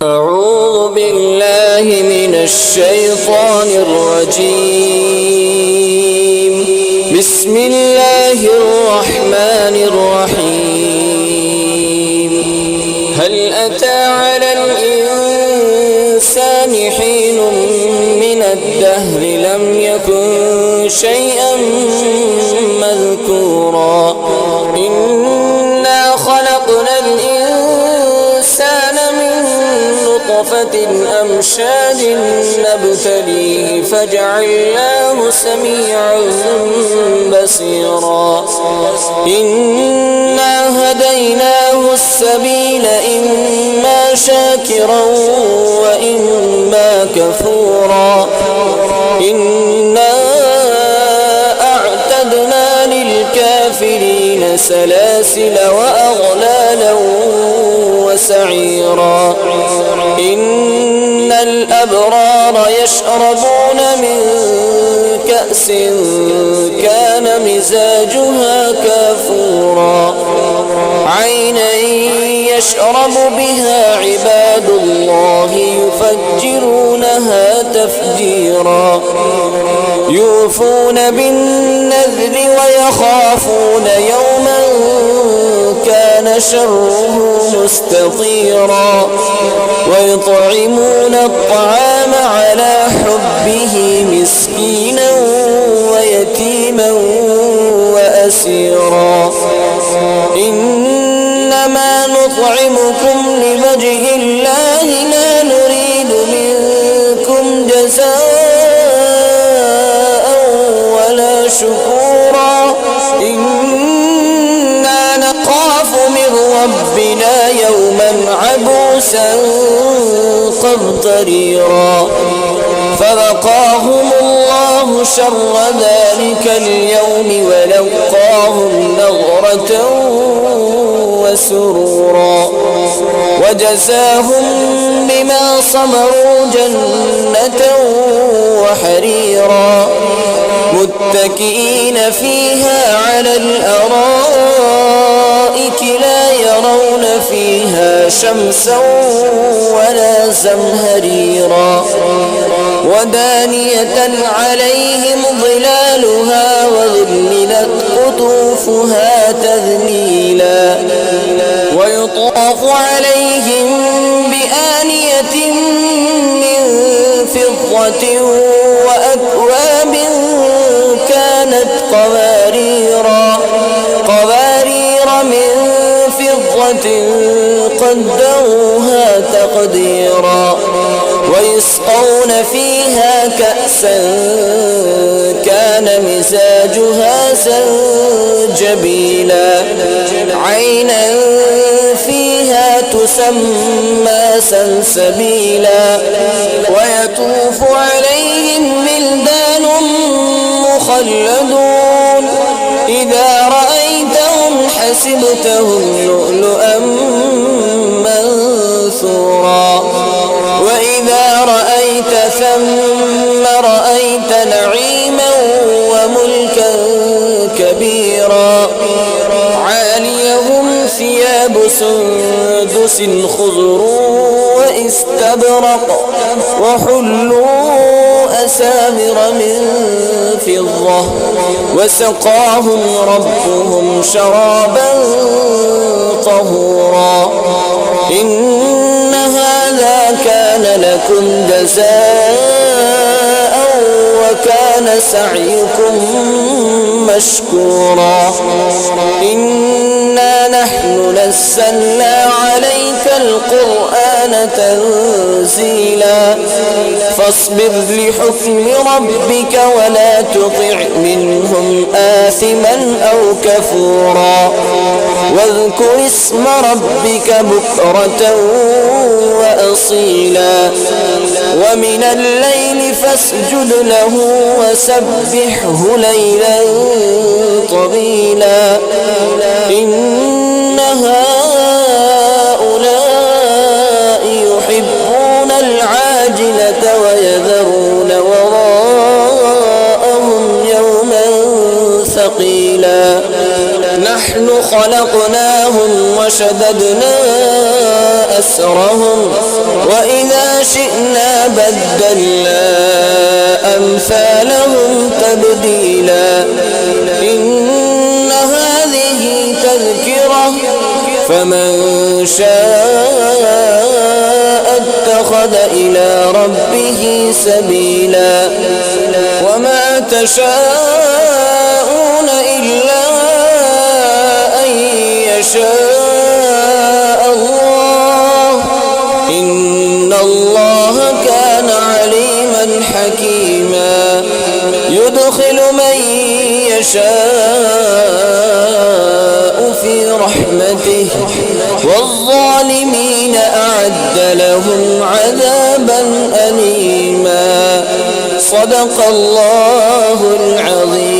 أعوذ بالله من الشيطان الرجيم. بسم الله الرحمن الرحيم. هل أتى على الإنسان حين من الدهر لم يكن شيئا مذكورا. إنا خلقنا الإنسان من نطفة أمشاج نبتليه فجعلناه سميعا بصيرا. إنا هديناه السبيل إما شاكرا وإما كفورا. إنا أعتدنا للكافرين سلاسل وأغلالا وسعيرا. إن الأبرار يشربون من كأس كان مزاجها كافورا. عينا يشرب بها عباد الله يفجرونها تفجيرا. يوفون بالنذر ويخافون يوما كان شره مستطيرا. ويطعمون الطعام على حبه مسكينا ويتيما وأسيرا. إنما نطعمكم لوجه الله لا نريد منكم جزاء ولا شكورا. إنا نخاف من ربنا يوما عبوسا قمطريرا. فوقاهم الله شر ذلك اليوم ولقاهم نضرة وسرورا. وجزاهم بما صبروا جنة وحريرا. متكئين فيها على الأرائك لا يرون فيها شمسا ولا زمهريرا. ودانية عليهم ظلالها وذللت قطوفها تذليلا. ويطاف عليهم بآنية من فضة وأكواب كانت قوارير من فضة قدروها تقديرا. ويسقون فيها كأسا كان مزاجها زنجبيلا. عينا فيها تسمى سلسبيلا. ويطوف عليهم ولدان مخلدون إذا رأيتهم حسبتهم لؤلؤا منثورا. وإذا رأيت ثم رأيت نعيما وملكا كبيرا. عاليهم ثياب سندس خضر واستبرق وحلوا أساور من فضة. وسقاهم ربهم شرابا طهورا. إن هذا كان لكم جزاء وكان سعيكم مشكورا. إنا نحن نزلنا عليك القرآن تنزيلا. فاصبر لحكم ربك ولا تطع منهم آثما أو كفورا. واذكر اسم ربك بكرة وأصيلا. ومن الليل فاسجد له وسبحه ليلا طويلا. إن هؤلاء يحبون العاجلة ويذرون وراءهم يوما ثقيلا. نحن خلقناهم وشددنا أسرهم شئنا بدلنا أمثالهم تبديلا إن هذه تذكرة فمن شاء اتخذ إلى ربه سبيلا وما تشاءون إلا أن يشاء الله إن الله كان عليما حكيما يدخل من يشاء في رحمته والظالمين أعد لهم عذابا أليما صدق الله العظيم.